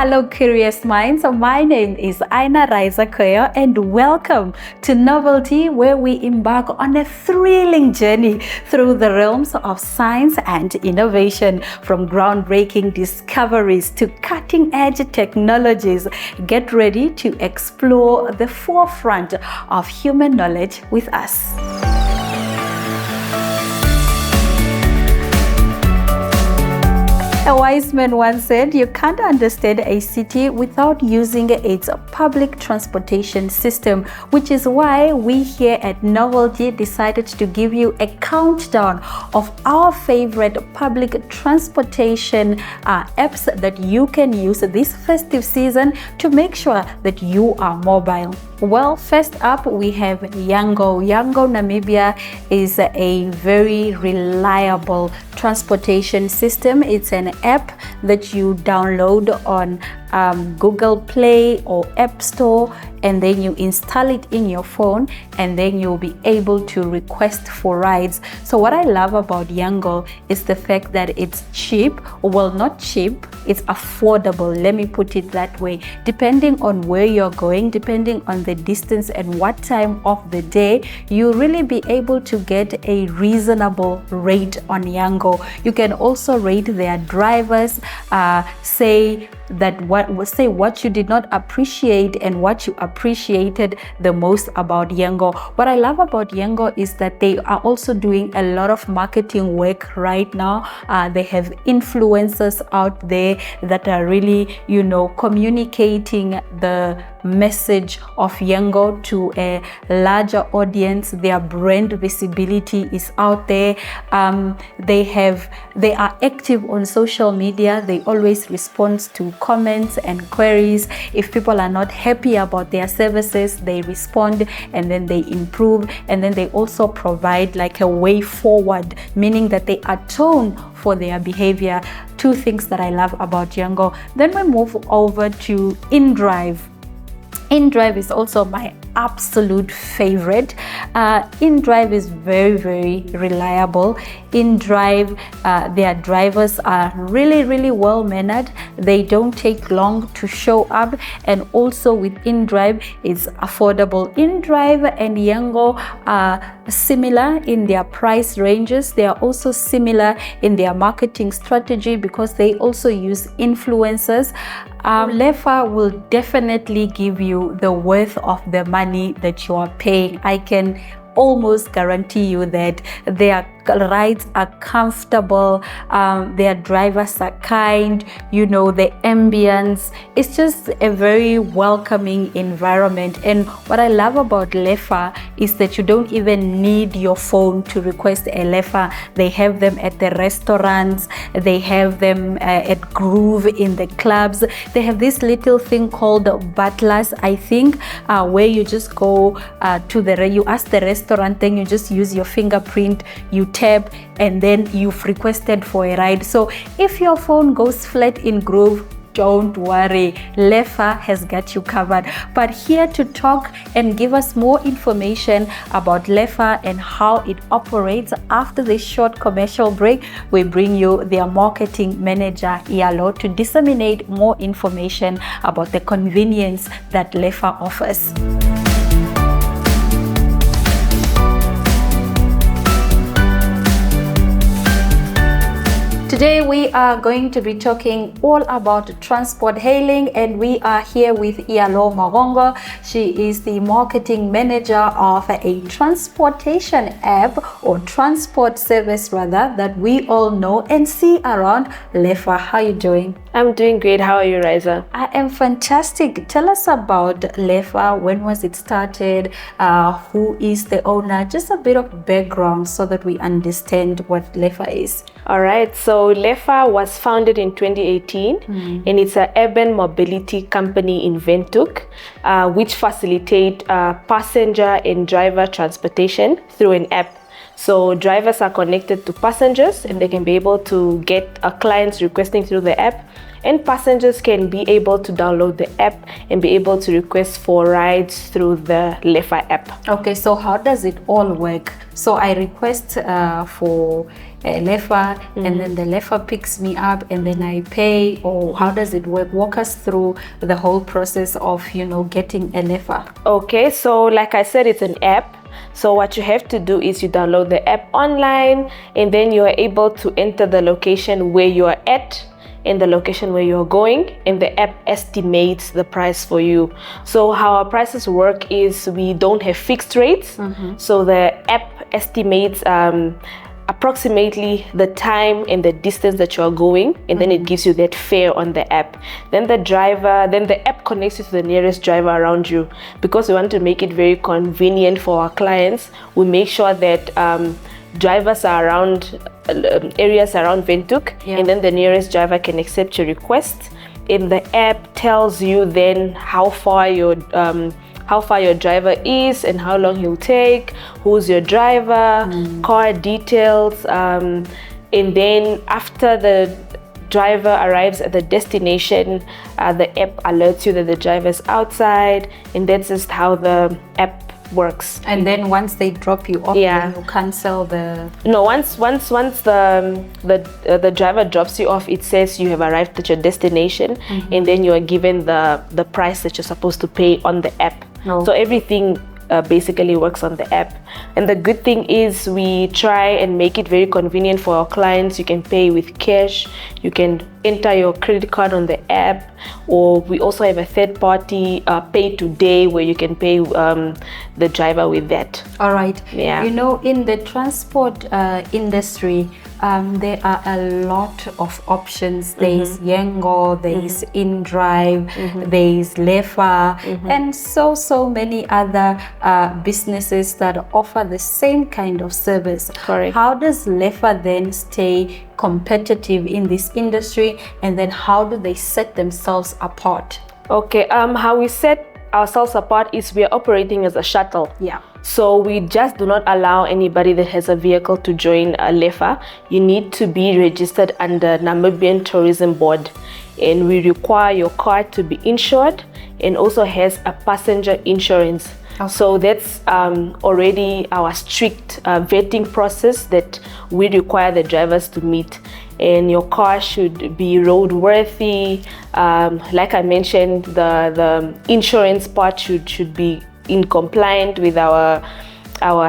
Hello, curious minds. My name is Aina Raiza Koyo, and welcome to Novelty, where we embark on a thrilling journey through the realms of science and innovation. From groundbreaking discoveries to cutting-edge technologies, get ready to explore the forefront of human knowledge with us. A wise man once said, you can't understand a city without using its public transportation system, which is why we here at Novelty decided to give you a countdown of our favorite public transportation apps that you can use this festive season to make sure that you are mobile. Well, first up, we have Yango. Yango Namibia is a very reliable transportation system. It's an app that you download on Google Play or App Store, and then you install it in your phone, and then you'll be able to request for rides. So what I love about Yango is the fact that it's cheap. Well, not cheap, it's affordable. Let me put it that way. Depending on where you're going, depending on the distance and what time of the day, you really be able to get a reasonable rate on Yango. You can also rate their drivers, say what you did not appreciate and what you appreciated the most about Yango. What I love about Yango is that they are also doing a lot of marketing work right now. They have influencers out there that are really, communicating the message of Yango to a larger audience. Their brand visibility is out there. They are active on social media. They always respond to comments and queries. If people are not happy about their services, they respond and then they improve, and then they also provide like a way forward, meaning that they atone for their behavior. Two things that I love about Yango. Then we move over to InDrive. InDrive is also my absolute favorite. InDrive is very, very reliable. InDrive, their drivers are really, really well mannered. They don't take long to show up, and also with InDrive, it's affordable. InDrive and Yango are similar in their price ranges. They are also similar in their marketing strategy because they also use influencers. Lefa will definitely give you the worth of the money that you are paying. I can almost guarantee you that their rides are comfortable, their drivers are kind, the ambience. It's just a very welcoming environment. And what I love about Lefa is that you don't even need your phone to request a Lefa. They have them at the restaurants, they have them at Groove in the clubs. They have this little thing called butlers, I think, where you just go you ask the restaurant, then you just use your fingerprint, you tap, and then you've requested for a ride. So if your phone goes flat in Groove, don't worry, Lefa has got you covered. But here to talk and give us more information about Lefa and how it operates, after this short commercial break, we bring you their marketing manager, Ialo, to disseminate more information about the convenience that Lefa offers. Today we are going to be talking all about transport hailing, and we are here with Ialo Marongo. She is the marketing manager of a transportation app, or transport service rather, that we all know and see around Lefa. How are you doing? I'm doing great. How are you, Raiza? I am fantastic. Tell us about Lefa. When was it started? Who is the owner? Just a bit of background so that we understand what Lefa is. All right. So Lefa was founded in 2018, and it's an urban mobility company in Windhoek, which facilitate passenger and driver transportation through an app. So drivers are connected to passengers, and they can be able to get clients requesting through the app, and passengers can be able to download the app and be able to request for rides through the Lefa app. Okay, so how does it all work? So I request for a Lefa, and then the Lefa picks me up, and then I pay, or how does it work? Walk us through the whole process of, getting a Lefa. Okay, so like I said, it's an app. So what you have to do is you download the app online, and then you are able to enter the location where you are at and the location where you're going, and the app estimates the price for you. So how our prices work is we don't have fixed rates. So the app estimates approximately the time and the distance that you are going, and then it gives you that fare on the app. Then the app connects you to the nearest driver around you. Because we want to make it very convenient for our clients, we make sure that drivers are around areas around Windhoek, and then the nearest driver can accept your request. And the app tells you then how far your driver is and how long he'll take, who's your driver, car details, and then after the driver arrives at the destination, the app alerts you that the driver is outside, and that's just how the app works. And then once they drop you off, then you cancel the... No, once the driver drops you off, it says you have arrived at your destination, and then you are given the price that you're supposed to pay on the app. So everything basically works on the app. And the good thing is we try and make it very convenient for our clients. You can pay with cash, you can enter your credit card on the app, or we also have a third party pay today where you can pay the driver with that. All right. Yeah. In the transport industry, there are a lot of options. There is Yengo, there is InDrive, there is Lefa, and so many other businesses that offer the same kind of service. Correct. How does Lefa then stay competitive in this industry, and then how do they set themselves apart? Okay, how we set ourselves apart is we are operating as a shuttle. Yeah. So we just do not allow anybody that has a vehicle to join a Lefa. You need to be registered under Namibian Tourism Board, and we require your car to be insured and also has a passenger insurance. So that's already our strict vetting process that we require the drivers to meet. And your car should be roadworthy. Like I mentioned, the insurance part should be in compliant with our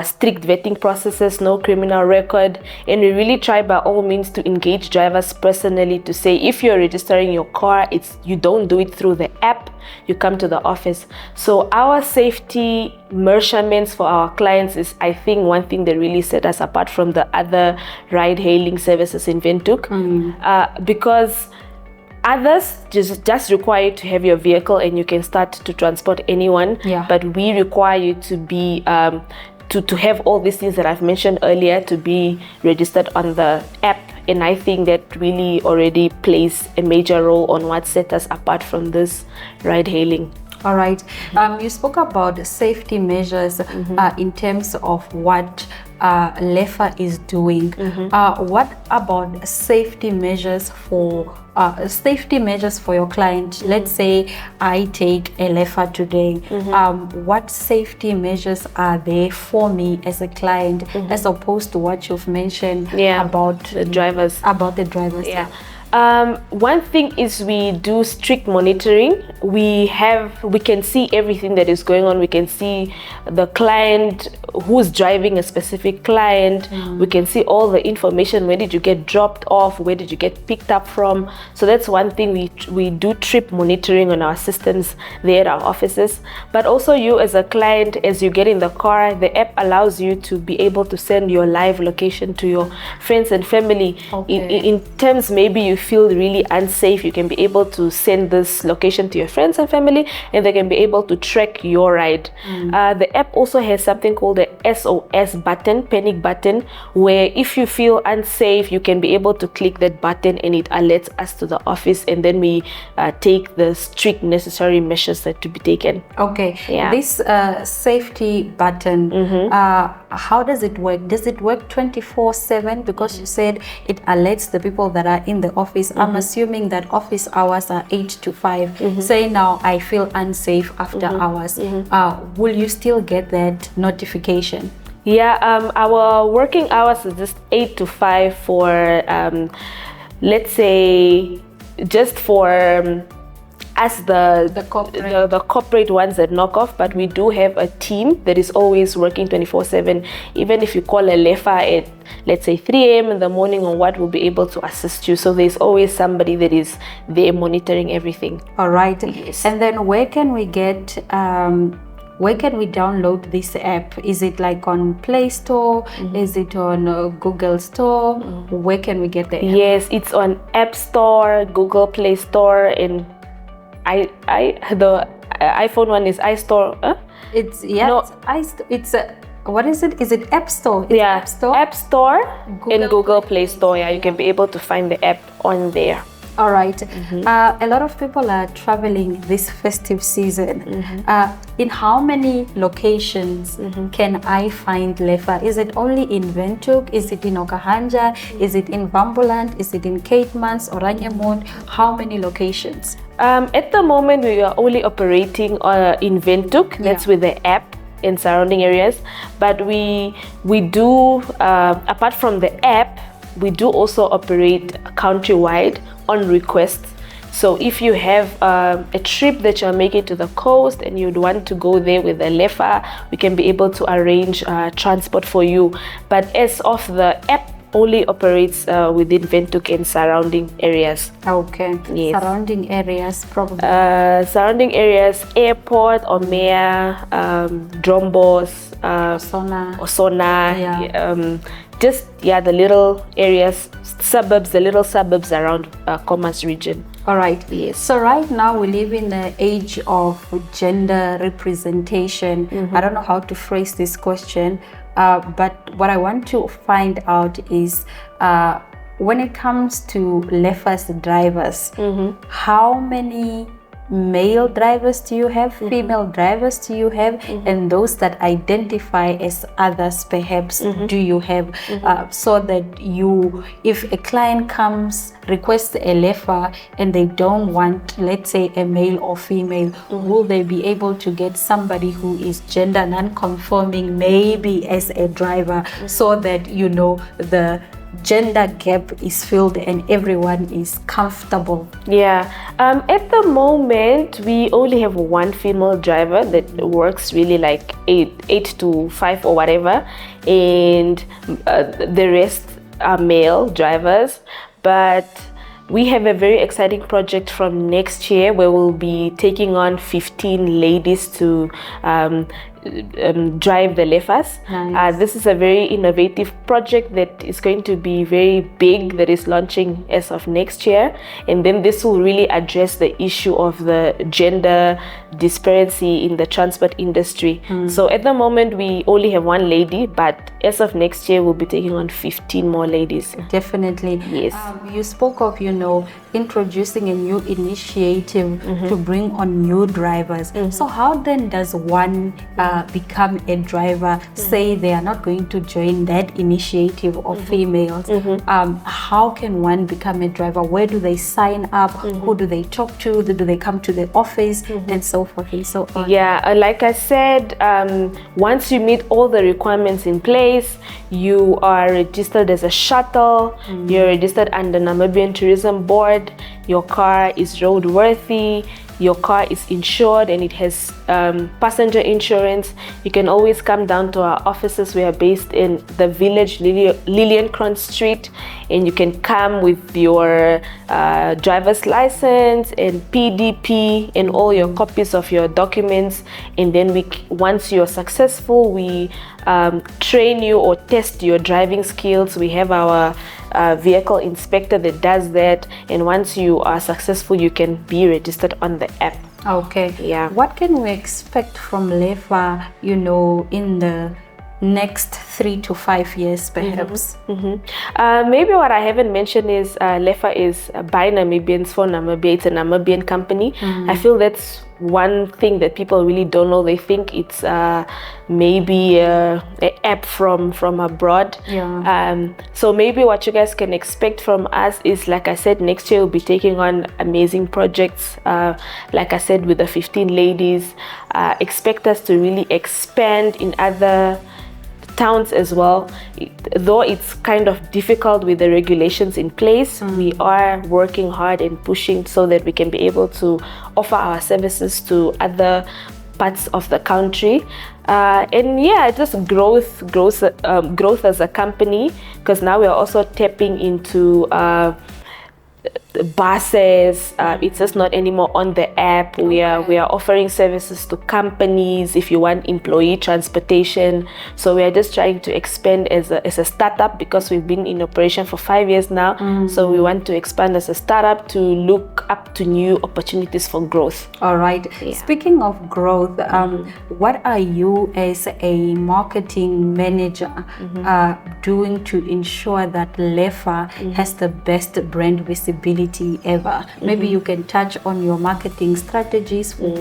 strict vetting processes, no criminal record. And we really try by all means to engage drivers personally to say, if you're registering your car, you don't do it through the app, you come to the office. So our safety measurements for our clients is, I think, one thing that really set us apart from the other ride-hailing services in Windhoek, because others just require you to have your vehicle and you can start to transport anyone. But we require you to be to have all these things that I've mentioned earlier, to be registered on the app. And I think that really already plays a major role on what set us apart from this ride hailing. All right. You spoke about safety measures in terms of what Lefa is doing. What about safety measures for your client? Let's say I take a Lefa today. What safety measures are there for me as a client, as opposed to what you've mentioned about the drivers? One thing is we do strict monitoring. We can see everything that is going on. We can see the client who's driving a specific client. We can see all the information. Where did you get dropped off? Where did you get picked up from? So that's one thing. We do trip monitoring on our systems there at our offices. But also you as a client, as you get in the car, the app allows you to be able to send your live location to your friends and family. In terms maybe you feel really unsafe, you can be able to send this location to your friends and family, and they can be able to track your ride. The app also has something called the SOS button, panic button, where if you feel unsafe, you can be able to click that button and it alerts us to the office, and then we take the strict necessary measures that to be taken. Okay. Yeah. This safety button, how does it work? Does it work 24/7? Because you said it alerts the people that are in the office. I'm assuming that office hours are 8 to 5. Say now I feel unsafe after hours. Will you still get that notification? Yeah, our working hours is just 8 to 5 for, let's say, just for us, the corporate ones that knock off, but we do have a team that is always working 24/7. Even if you call a LEFA at, let's say, 3 a.m. in the morning or what, will be able to assist you. So there's always somebody that is there monitoring everything. All right. Yes. And then where can we get where can we download this app? Is it like on Play Store? Is it on Google Store? Where can we get the app? Yes, it's on App Store, Google Play Store, and the iPhone one is iStore. It's what is it? Is it App Store? It's Yeah, App Store. App Store and Google Play Store. Yeah, you can be able to find the app on there. All right. A lot of people are traveling this festive season. In how many locations can I find LEFA? Is it only in Windhoek? Is it in Okahanja? Is it in Vambuland? Is it in Caitmans, Oranjemund? How many locations? At the moment, we are only operating in Windhoek. That's with the app in surrounding areas. But we do, apart from the app, we do also operate countrywide on request. So if you have a trip that you're making to the coast and you'd want to go there with a LEFA, we can be able to arrange transport for you. But as of the app, only operates within Windhoek and surrounding areas. Okay. Yes. Surrounding areas, probably. Surrounding areas, airport, Omea, Drombos, Osona, the little areas, the little suburbs around Commerce region. All right. Yes. So right now we live in the age of gender representation. I don't know how to phrase this question, but what I want to find out is when it comes to LEFA's drivers, how many male drivers do you have, female drivers do you have, and those that identify as others perhaps do you have, so that if a client comes, requests a LEFA and they don't want, let's say, a male or female, will they be able to get somebody who is gender non-conforming maybe as a driver, so that the gender gap is filled and everyone is comfortable? Yeah, at the moment we only have one female driver that works really like 8 to 5 or whatever, and the rest are male drivers. But we have a very exciting project from next year where we'll be taking on 15 ladies to drive the LEFAs. Nice. This is a very innovative project that is going to be very big, that is launching as of next year, and then this will really address the issue of the gender disparity in the transport industry. So at the moment we only have one lady, but as of next year we'll be taking on 15 more ladies. Definitely. Yes. You spoke of introducing a new initiative to bring on new drivers. So how then does one become a driver? Say they are not going to join that initiative of females. How can one become a driver? Where do they sign up? Who do they talk to? Do they come to the office? And so forth and so on. Yeah, like I said, once you meet all the requirements in place, you are registered as a shuttle, you're registered under Namibian Tourism Board, your car is roadworthy, your car is insured and it has passenger insurance. You can always come down to our offices. We are based in the village, Lilienkron Street, and you can come with your driver's license and PDP and all your copies of your documents, and then once you're successful, we train you or test your driving skills. We have our vehicle inspector that does that, and once you are successful, you can be registered on the app. Okay. Yeah. What can we expect from LEFA, in the next 3 to 5 years, perhaps? Maybe what I haven't mentioned is LEFA is by Namibians for Namibia. It's a Namibian company. I feel that's one thing that people really don't know. They think it's maybe an app from abroad. Yeah. So maybe what you guys can expect from us is, like I said, next year we'll be taking on amazing projects. Like I said, with the 15 ladies, expect us to really expand in other towns as well. Though it's kind of difficult with the regulations in place, we are working hard and pushing so that we can be able to offer our services to other parts of the country. And yeah, just growth as a company, because now we are also tapping into buses. It's just not anymore on the app. We are offering services to companies if you want employee transportation. So we are just trying to expand as a startup, because we've been in operation for 5 years now. So we want to expand as a startup to look up to new opportunities for growth. All right. Yeah. Speaking of growth, what are you as a marketing manager doing to ensure that LEFA has the best brand visibility ever? Maybe you can touch on your marketing strategies for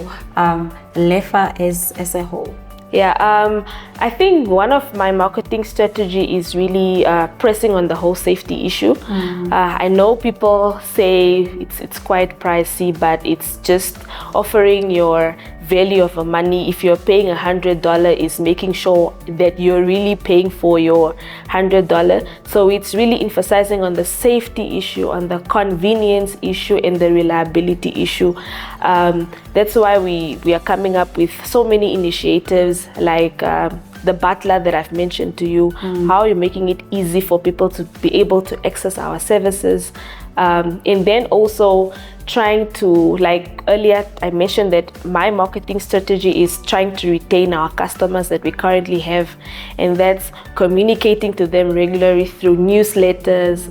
LEFA as a whole. Yeah, I think one of my marketing strategy is really pressing on the whole safety issue. I know people say it's quite pricey, but it's just offering your value of money. If you're paying $100, is making sure that you're really paying for your $100. So it's really emphasizing on the safety issue, on the convenience issue, and the reliability issue. That's why we are coming up with so many initiatives like the butler that I've mentioned to you, how you're making it easy for people to be able to access our services. And then also trying to, like earlier I mentioned that my marketing strategy is trying to retain our customers that we currently have, and that's communicating to them regularly through newsletters,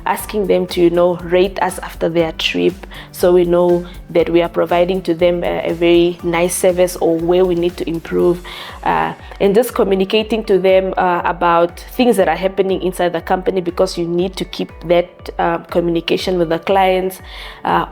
asking them to rate us after their trip, so we know that we are providing to them a very nice service or where we need to improve, and just communicating to them about things that are happening inside the company, because you need to keep that communication with the clients,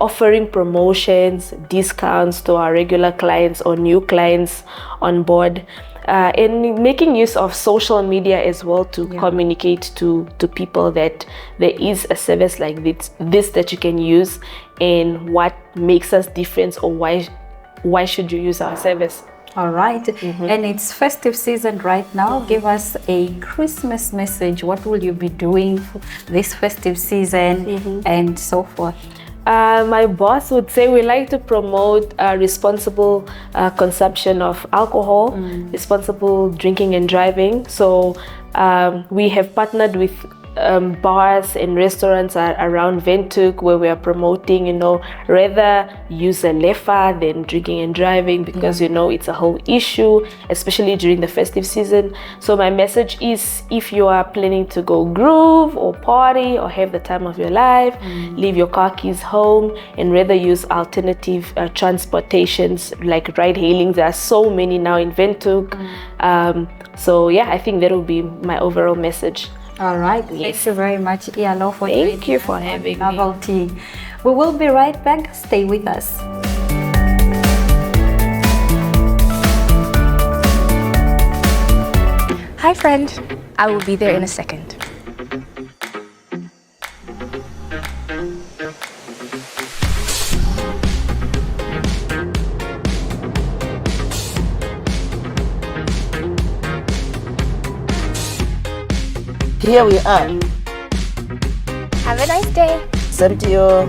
offering promotions, discounts to our regular clients or new clients on board, and making use of social media as well to communicate to people that there is a service like this that you can use, and what makes us different, or why should you use our service. All right. And it's festive season right now. Give us a Christmas message. What will you be doing for this festive season and so forth? My boss would say we like to promote responsible consumption of alcohol, responsible drinking and driving. So we have partnered with bars and restaurants around Windhoek, where we are promoting, rather use a LEFA than drinking and driving, because it's a whole issue, especially during the festive season. So my message is, if you are planning to go groove or party or have the time of your life, leave your car keys home and rather use alternative transportations like ride hailing. There are so many now in Windhoek. So yeah, I think that will be my overall message. All right. Yes. Thank you very much, Iyalo, for Thank you for having Novelty. We will be right back. Stay with us. Hi, friend. I will be there in a second. Here we are. Have a nice day. Same to you.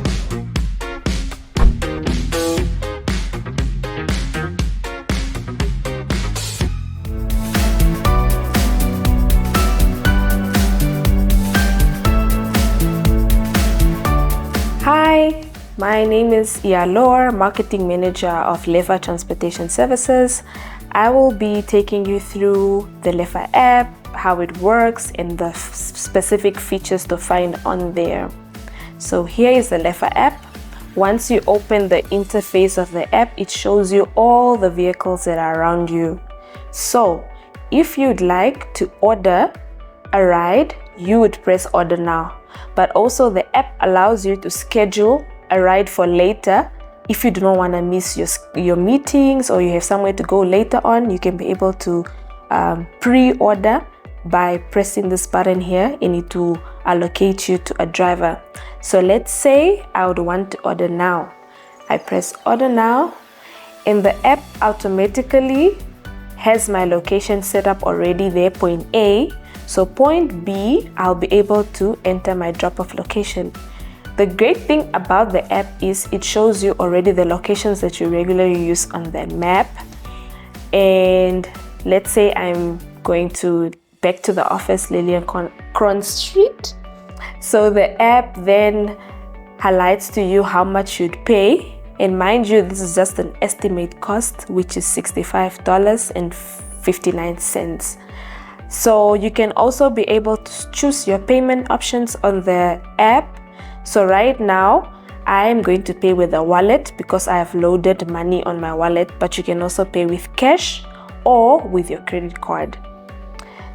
Hi, my name is Iyalo, Marketing Manager of LEFA Transportation Services. I will be taking you through the LEFA app, how it works and the specific features to find on there. So here is the Lefa app. Once you open the interface of the app, it shows you all the vehicles that are around you. So if you'd like to order a ride, you would press order now. But also the app allows you to schedule a ride for later. If you do not want to miss your meetings or you have somewhere to go later on, you can be able to pre-order by pressing this button here, and it will allocate you to a driver. So let's say I would want to order now. I press order now, and the app automatically has my location set up already there, point A. So point B, I'll be able to enter my drop-off location. The great thing about the app is it shows you already the locations that you regularly use on the map. And let's say I'm going back to the office, Lillian Cron Street. So the app then highlights to you how much you'd pay. And mind you, this is just an estimate cost, which is $65.59. So you can also be able to choose your payment options on the app. So right now, I am going to pay with a wallet because I have loaded money on my wallet, but you can also pay with cash or with your credit card.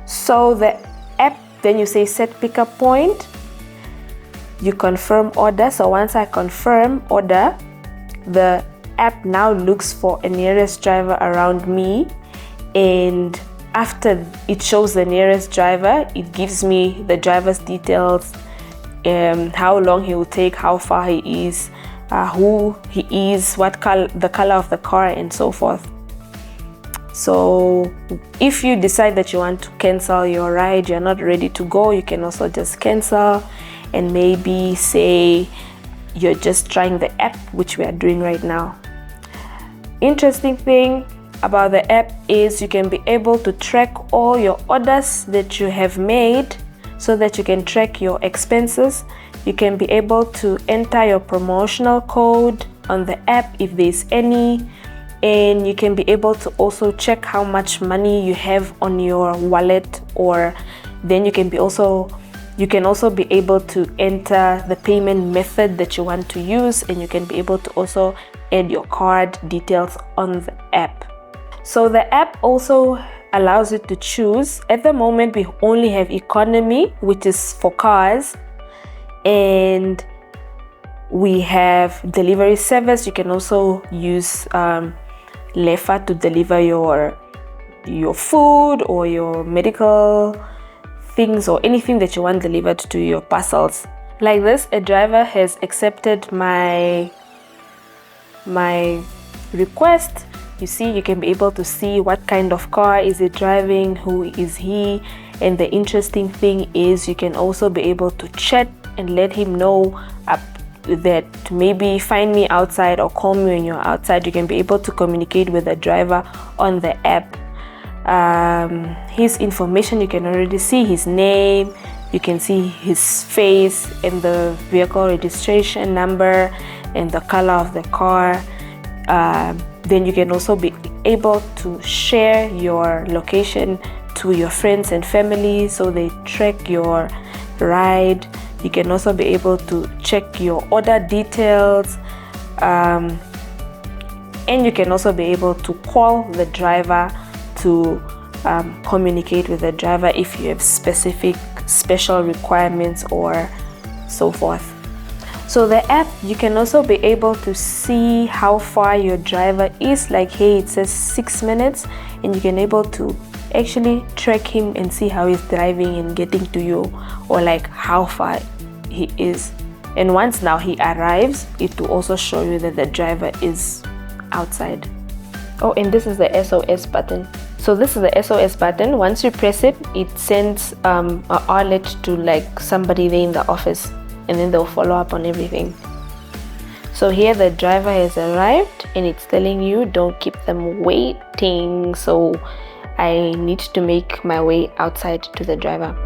So the app, then you say set pickup point, you confirm order. So once I confirm order, the app now looks for a nearest driver around me, and after it shows the nearest driver, it gives me the driver's details, how long he will take, how far he is, who he is, what color, the color of the car, and so forth. So if you decide that you want to cancel your ride, you're not ready to go, you can also just cancel and maybe say you're just trying the app, which we are doing right now. Interesting thing about the app is you can be able to track all your orders that you have made so that you can track your expenses. You can be able to enter your promotional code on the app if there's any, and you can be able to also check how much money you have on your wallet, or then you can also be able to enter the payment method that you want to use, and you can be able to also add your card details on the app. So the app also allows you to choose. At the moment, we only have economy, which is for cars, and we have delivery service. You can also use Lefa to deliver your food or your medical things or anything that you want delivered to your parcels. Like this, a driver has accepted my request. You see, you can be able to see what kind of car is he driving, who is he, and the interesting thing is you can also be able to chat and let him know that maybe find me outside or call me when you're outside. You can be able to communicate with the driver on the app. His information, you can already see his name, you can see his face and the vehicle registration number and the color of the car. Then you can also be able to share your location to your friends and family so they track your ride. You can also be able to check your order details, and you can also be able to call the driver to communicate with the driver if you have special requirements or so forth. So the app, you can also be able to see how far your driver is. Like here it says 6 minutes, and you can able to actually track him and see how he's driving and getting to you, or like how far he is. And once now he arrives, it will also show you that the driver is outside. Oh, and this is the SOS button. So this is the SOS button. Once you press it, it sends an alert to like somebody there in the office, and then they'll follow up on everything. So here the driver has arrived and it's telling you don't keep them waiting. So I need to make my way outside to the driver.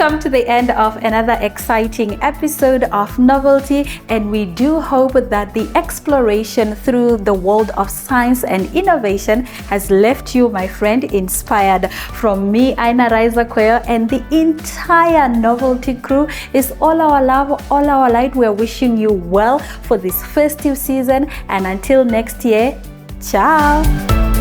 come to the end of another exciting episode of Novelty, and we do hope that the exploration through the world of science and innovation has left you, my friend, inspired. From me, Aina Raiza Kweyo, and the entire Novelty crew, is all our love, all our light. We're wishing you well for this festive season, and until next year, ciao.